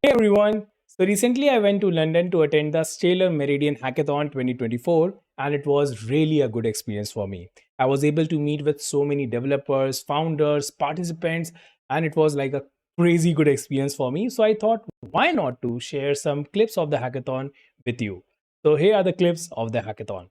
Hey everyone! So recently I went to London to attend the Stellar Meridian Hackathon 2024 and it was really a good experience for me. I was able to meet with so many developers, founders, participants and it was like a crazy good experience for me. So I thought why not to share some clips of the hackathon with you. So here are the clips of the hackathon.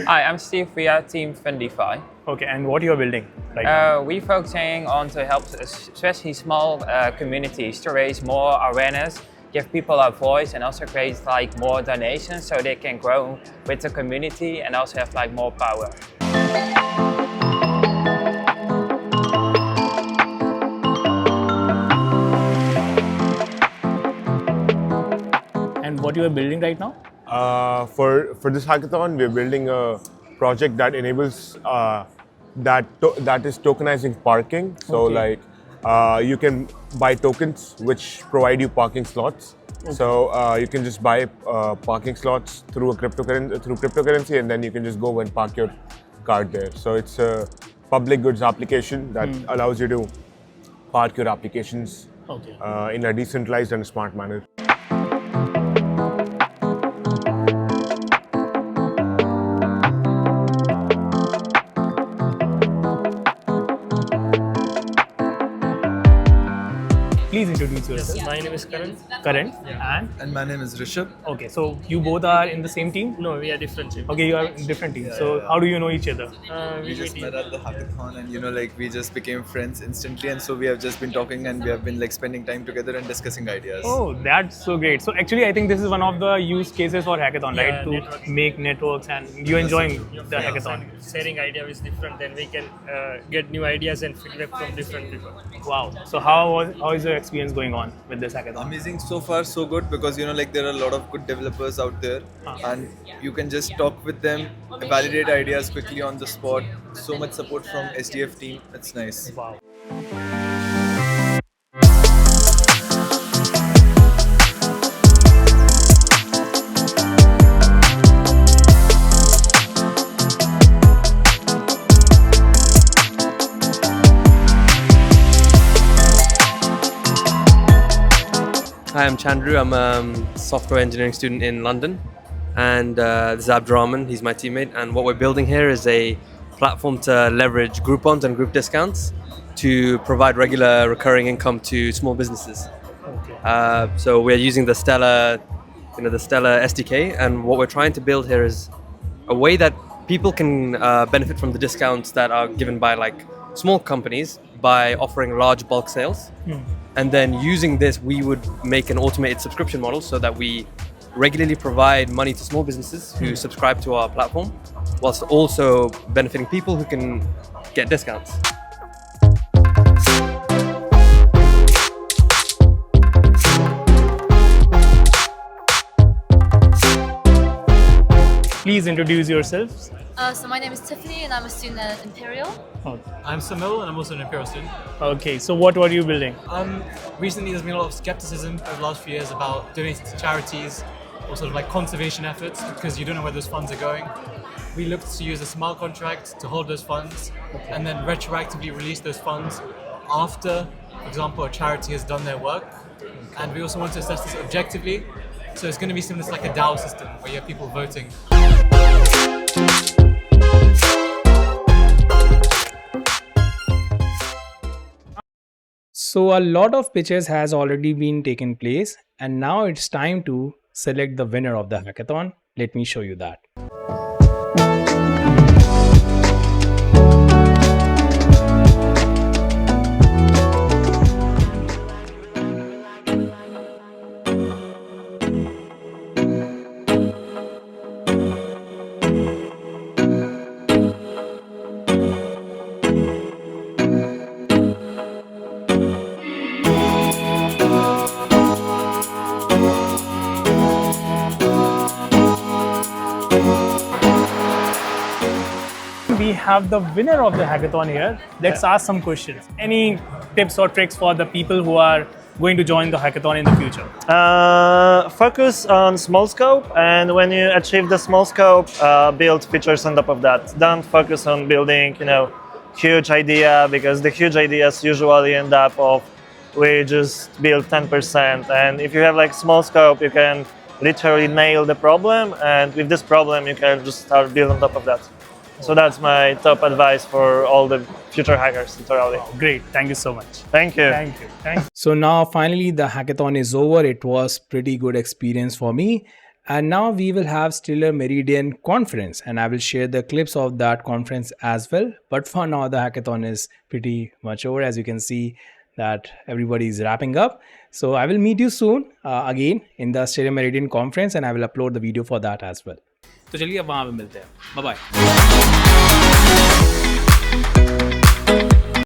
Hi, I'm Steve. We are Team Fundify. Okay, and what you are building right now? We're focusing on to help especially small communities to raise more awareness, give people a voice, and also create like more donations so they can grow with the community and also have like more power. And what you are building right now? For this hackathon, we're building a project that enables that is tokenizing parking. So you can buy tokens which provide you parking slots. Okay. So you can just buy parking slots through cryptocurrency, and then you can just go and park your car there. So it's a public goods application that allows you to park your applications in a decentralized and smart manner. Please introduce yourself. Yes, my name is Karan. Karan. And my name is Rishabh. Okay, so you both are in the same team? No, we are different team. Okay, you are in different teams. So how do you know each other? We just met at the hackathon, and we just became friends instantly, and so we have just been talking, and we have been spending time together and discussing ideas. Oh, that's so great. So actually, I think this is one of the use cases for hackathon, Yeah, right? To networks. make networks, and you're enjoying the hackathon. Sharing idea is different. Then we can get new ideas and feedback from different people. Wow. So how is your experience going on with this hackathon? Amazing, so far so good, because there are a lot of good developers out there, and you can just talk with them, validate ideas quickly on the spot. So much support from SDF team. It's nice. Wow. Hi, I'm Chandru. I'm a software engineering student in London, and this is Abdurrahman. He's my teammate, and what we're building here is a platform to leverage Groupons and group discounts to provide regular recurring income to small businesses. So we're using the Stellar SDK, and what we're trying to build here is a way that people can benefit from the discounts that are given by small companies by offering large bulk sales. And then using this, we would make an automated subscription model so that we regularly provide money to small businesses who subscribe to our platform, whilst also benefiting people who can get discounts. Please introduce yourselves. So my name is Tiffany and I'm a student at Imperial. I'm Samil and I'm also an Imperial student. Okay, so what were you building? Recently there's been a lot of skepticism over the last few years about donating to charities or sort of conservation efforts because you don't know where those funds are going. We looked to use a smart contract to hold those funds and then retroactively release those funds after, for example, a charity has done their work. And we also want to assess this objectively. So it's going to be similar to like a DAO system where you have people voting. So a lot of pitches has already been taken place and now it's time to select the winner of the hackathon. Let me show you that. have the winner of the hackathon here. Let's ask some questions. Any tips or tricks for the people who are going to join the hackathon in the future? Focus on small scope, and when you achieve the small scope, build features on top of that. Don't focus on building, huge idea, because the huge ideas usually end up of we just build 10%. And if you have like small scope, you can literally nail the problem, and with this problem, you can just start building on top of that. So that's my top advice for all the future hackers, literally. Great. Thank you so much. Thank you. Thank you. Thanks. So now finally the hackathon is over. It was pretty good experience for me. And now we will have Stellar Meridian conference, and I will share the clips of that conference as well. But for now, the hackathon is pretty much over. As you can see that everybody is wrapping up. So I will meet you soon again in the Stellar Meridian conference, and I will upload the video for that as well. तो चलिए अब वहाँ पे मिलते हैं. Bye bye.